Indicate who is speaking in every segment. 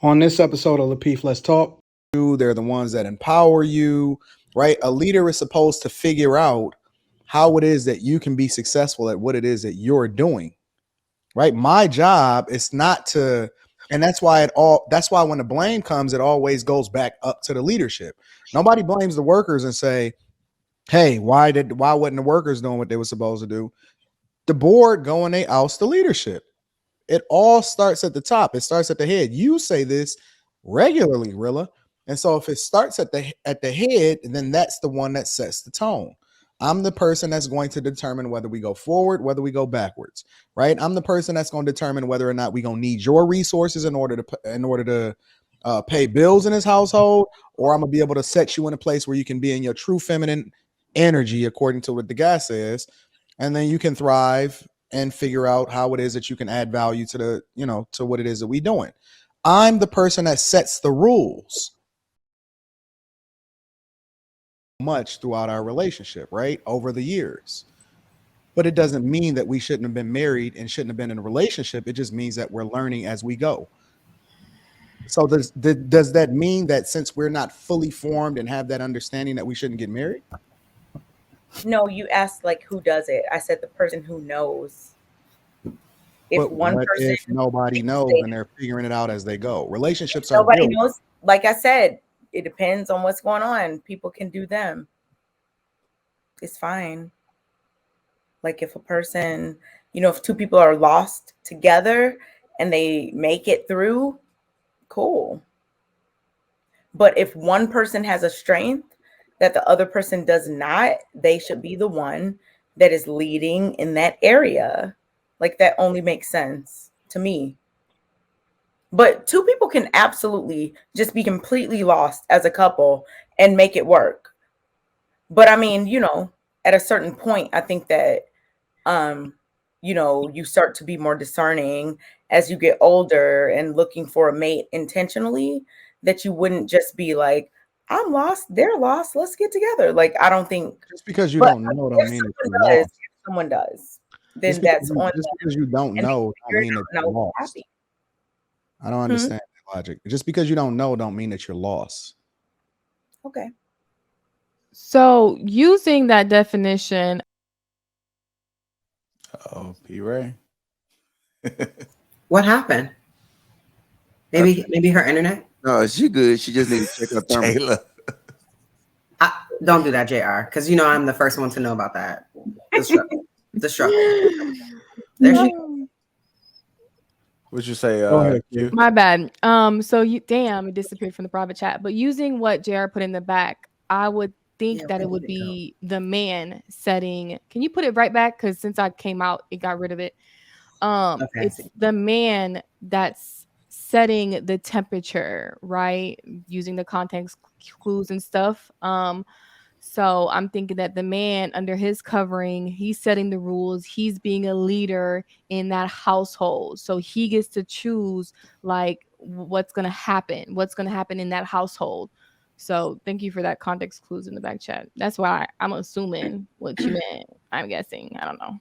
Speaker 1: On this episode of Lapeef Let's Talk,
Speaker 2: They're the ones that empower you, right? A leader is supposed to figure out how it is that you can be successful at what it is that you're doing, right? My job is not to, and that's why when the blame comes, it always goes back up to the leadership. Nobody blames the workers and say, hey, why wasn't the workers doing what they were supposed to do? The board go and they oust the leadership. It all starts at the top. It starts at the head. You say this regularly, Rilla. And so if it starts at the head, then that's the one that sets the tone. I'm the person that's going to determine whether we go forward, whether we go backwards, right? I'm the person that's going to determine whether or not we're going to need your resources in order to pay bills in this household, or I'm gonna be able to set you in a place where you can be in your true feminine energy, according to what the guy says, and then you can thrive and figure out how it is that you can add value to to what it is that we doing. I'm the person that sets the rules much throughout our relationship, right? Over the years. But it doesn't mean that we shouldn't have been married and shouldn't have been in a relationship. It just means that we're learning as we go. So does that mean that since we're not fully formed and have that understanding that we shouldn't get married?
Speaker 3: No, you asked like who does it. I said the person who knows.
Speaker 2: If nobody knows and they're figuring it out as they go? Relationships are
Speaker 3: nobody knows. Like I said, it depends on what's going on. People can do them. It's fine. Like if a person, if two people are lost together and they make it through, cool. But if one person has a strength that the other person does not, they should be the one that is leading in that area. Like that only makes sense to me. But two people can absolutely just be completely lost as a couple and make it work. But I mean, at a certain point, I think that, you start to be more discerning as you get older and looking for a mate intentionally, that you wouldn't just be like, I'm lost, they're lost, let's get together. Like, I don't think
Speaker 2: just because you don't know don't mean that you're lost.
Speaker 3: If someone does, then that's on
Speaker 2: just because you don't know don't mean that you're lost. Happy. I don't understand that logic. Just because you don't know don't mean that you're lost.
Speaker 3: Okay.
Speaker 4: So using that definition.
Speaker 5: Oh, P. Ray.
Speaker 6: What happened? Maybe her internet?
Speaker 7: No, she good. She just needs to check her thermal.
Speaker 6: Don't do that, JR, because I'm the first one to know about that. The struggle. There she goes.
Speaker 5: What'd you say?
Speaker 4: My bad. So it disappeared from the private chat. But using what JR put in the back, I would think that it would be the man setting. Can you put it right back? Because since I came out, it got rid of it. It's the man that's setting the temperature, right? Using the context clues and stuff. So I'm thinking that the man under his covering, he's setting the rules. He's being a leader in that household. So he gets to choose like what's going to happen in that household. So thank you for that context clues in the back chat. That's why I'm assuming what you meant. I'm guessing. I don't know.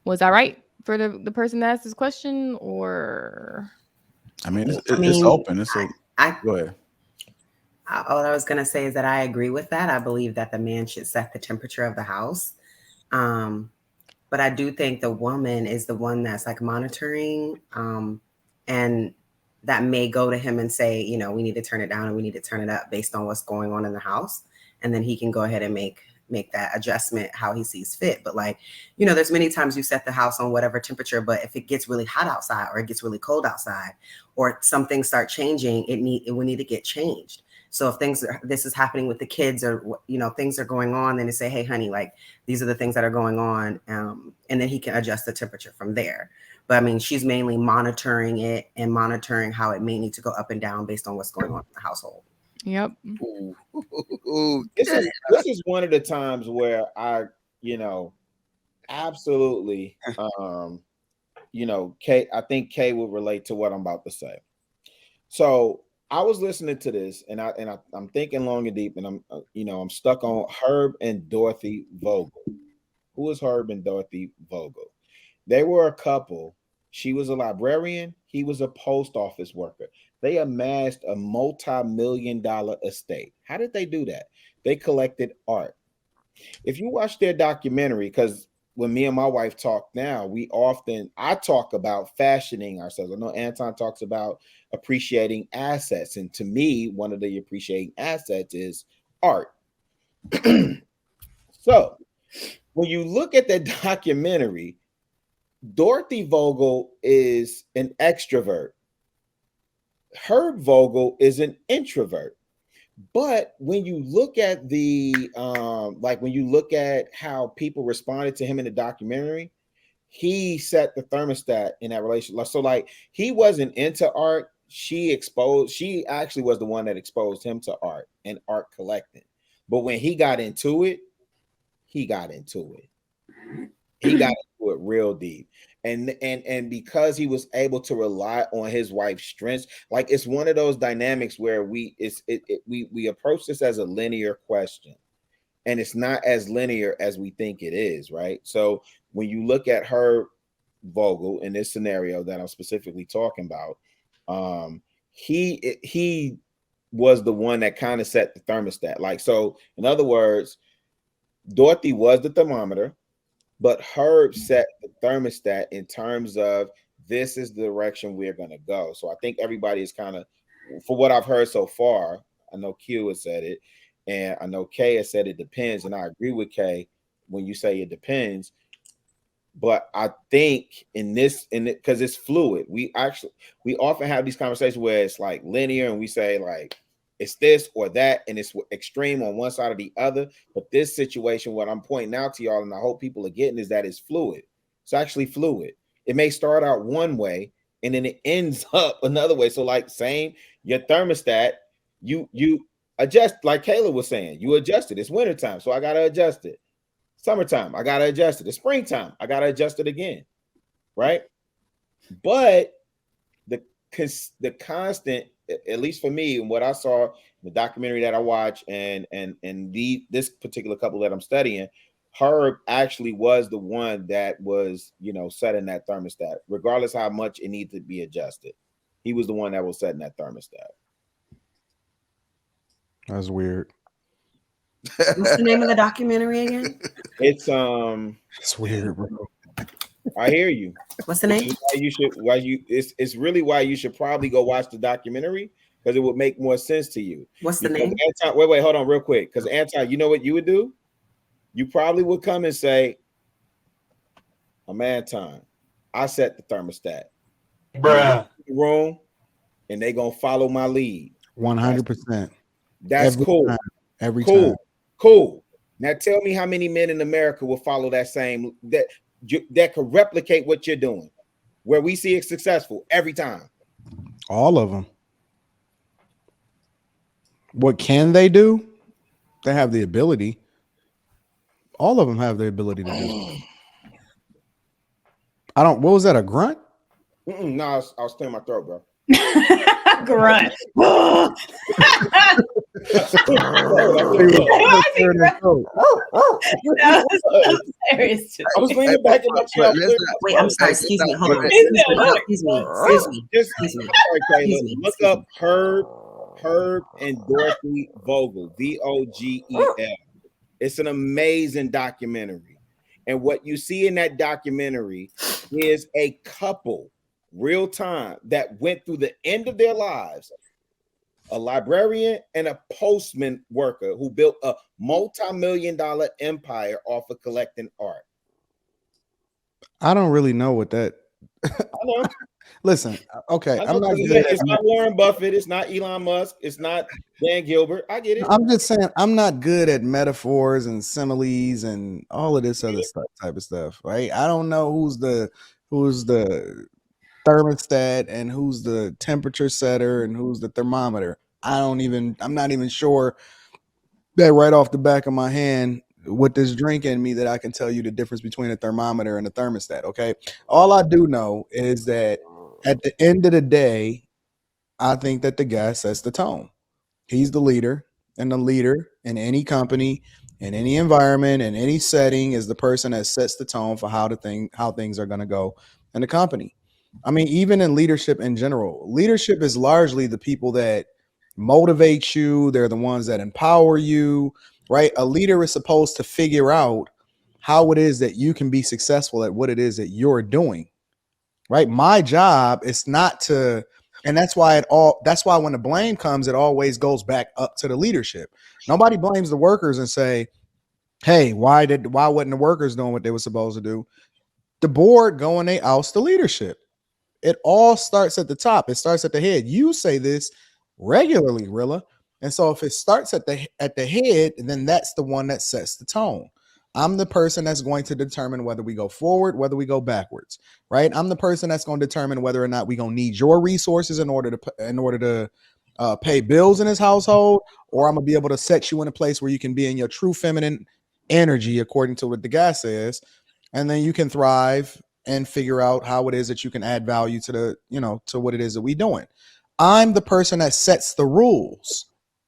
Speaker 4: Was I right for the person that asked this question, or?
Speaker 5: I mean, it's open. Go ahead.
Speaker 6: All I was going to say is that I agree with that. I believe that the man should set the temperature of the house. But I do think the woman is the one that's like monitoring, and that may go to him and say, we need to turn it down and we need to turn it up based on what's going on in the house. And then he can go ahead and make that adjustment how he sees fit. But there's many times you set the house on whatever temperature, but if it gets really hot outside or it gets really cold outside or some things start changing, it will need to get changed. So if this is happening with the kids or, things are going on, then they say, hey, honey, like these are the things that are going on. And then he can adjust the temperature from there. But I mean, she's mainly monitoring it and monitoring how it may need to go up and down based on what's going on in the household.
Speaker 4: Yep.
Speaker 8: This is one of the times where I, absolutely, Kay, I think Kay will relate to what I'm about to say. So I was listening to this and I'm thinking long and deep, and I'm stuck on Herb and Dorothy Vogel. Who is Herb and Dorothy Vogel? They were a couple. She was a librarian. He was a post office worker. They amassed a multi-million-dollar estate. How did they do that? They collected art. If you watch their documentary, because when me and my wife talk now, I talk about fashioning ourselves. I know Anton talks about appreciating assets. And to me, one of the appreciating assets is art. So when you look at that documentary, Dorothy Vogel is an extrovert. Herb Vogel is an introvert. But when you look at when you look at how people responded to him in the documentary, he set the thermostat in that relationship. So like he wasn't into art. She actually was the one that exposed him to art and art collecting. But when he got into it, he got into it real deep. And because he was able to rely on his wife's strengths, like it's one of those dynamics where we approach this as a linear question, and it's not as linear as we think it is, right? So when you look at Herb Vogel in this scenario that I'm specifically talking about, he was the one that kind of set the thermostat. Like, so in other words, Dorothy was the thermometer, but Herb set the thermostat in terms of this is the direction we're going to go. So I think everybody is kind of, for what I've heard so far, I know Q has said it, and I know Kay has said it depends, and I agree with Kay when you say it depends. But I think because it's fluid, we often have these conversations where it's like linear, and we say like it's this or that, and it's extreme on one side or the other. But this situation, what I'm pointing out to y'all, and I hope people are getting, is that it's fluid. It's actually fluid. It may start out one way, and then it ends up another way. So like your thermostat, you adjust, like Kayla was saying, you adjust it. It's wintertime, so I got to adjust it. Summertime, I got to adjust it. It's springtime, I got to adjust it again, right? But the constant, at least for me, and what I saw in the documentary that I watched, and this particular couple that I'm studying, Herb actually was the one that was, setting that thermostat, regardless how much it needed to be adjusted. He was the one that was setting that thermostat.
Speaker 2: That's weird.
Speaker 6: What's the name of the documentary again?
Speaker 8: It's
Speaker 2: weird, bro.
Speaker 8: I hear you.
Speaker 6: What's the name?
Speaker 8: It's really why you should probably go watch the documentary, because it would make more sense to you.
Speaker 6: What's the name?
Speaker 8: Anton, wait, hold on real quick. Because Anton, you know what you would do? You probably would come and say, I'm Anton. I set the thermostat.
Speaker 1: Bruh.
Speaker 8: Room, and they gonna follow my lead.
Speaker 2: 100%.
Speaker 8: That's cool.
Speaker 2: Every time.
Speaker 8: Cool. Now tell me how many men in America will follow that same that could replicate what you're doing, where we see it successful every time.
Speaker 2: All of them. What can they do? They have the ability. All of them have the ability to do. What was that, a grunt?
Speaker 8: No, I was clearing my throat, bro.
Speaker 9: Grunt.
Speaker 8: I was leaning back in my chair.
Speaker 6: Wait, I'm sorry. Excuse me. Hold on. Excuse me.
Speaker 8: Look up Herb and Dorothy Vogel, Vogel. It's an amazing documentary. And what you see in that documentary is a couple, real time, that went through the end of their lives. A librarian and a postman worker who built a multi-million-dollar empire off of collecting art.
Speaker 2: I don't really know what that.
Speaker 8: I know.
Speaker 2: Listen, okay.
Speaker 8: I'm not good. It's not Warren Buffett. It's not Elon Musk. It's not Dan Gilbert. I get it. I'm
Speaker 2: just saying I'm not good at metaphors and similes and all of this other type of stuff, right? I don't know who's the thermostat and who's the temperature setter and who's the thermometer. I'm not even sure that right off the back of my hand with this drink in me that I can tell you the difference between a thermometer and a thermostat. Okay. All I do know is that at the end of the day, I think that the guy sets the tone. He's the leader, and the leader in any company, in any environment, in any setting is the person that sets the tone for how things are going to go in the company. I mean, even in leadership in general, leadership is largely the people that motivate you. They're the ones that empower you, right? A leader is supposed to figure out how it is that you can be successful at what it is that you're doing, right? My job is not to, and that's why when the blame comes, it always goes back up to the leadership. Nobody blames the workers and say, hey, why wasn't the workers doing what they were supposed to do? The board go and they oust the leadership. It all starts at the top. It starts at the head. You say this regularly, Rilla. And so if it starts at the head, then that's the one that sets the tone. I'm the person that's going to determine whether we go forward, whether we go backwards, right? I'm the person that's going to determine whether or not we're going to need your resources in order to pay bills in this household, or I'm going to be able to set you in a place where you can be in your true feminine energy, according to what the guy says, and then you can thrive and figure out how it is that you can add value to to what it is that we're doing. I'm the person that sets the rules.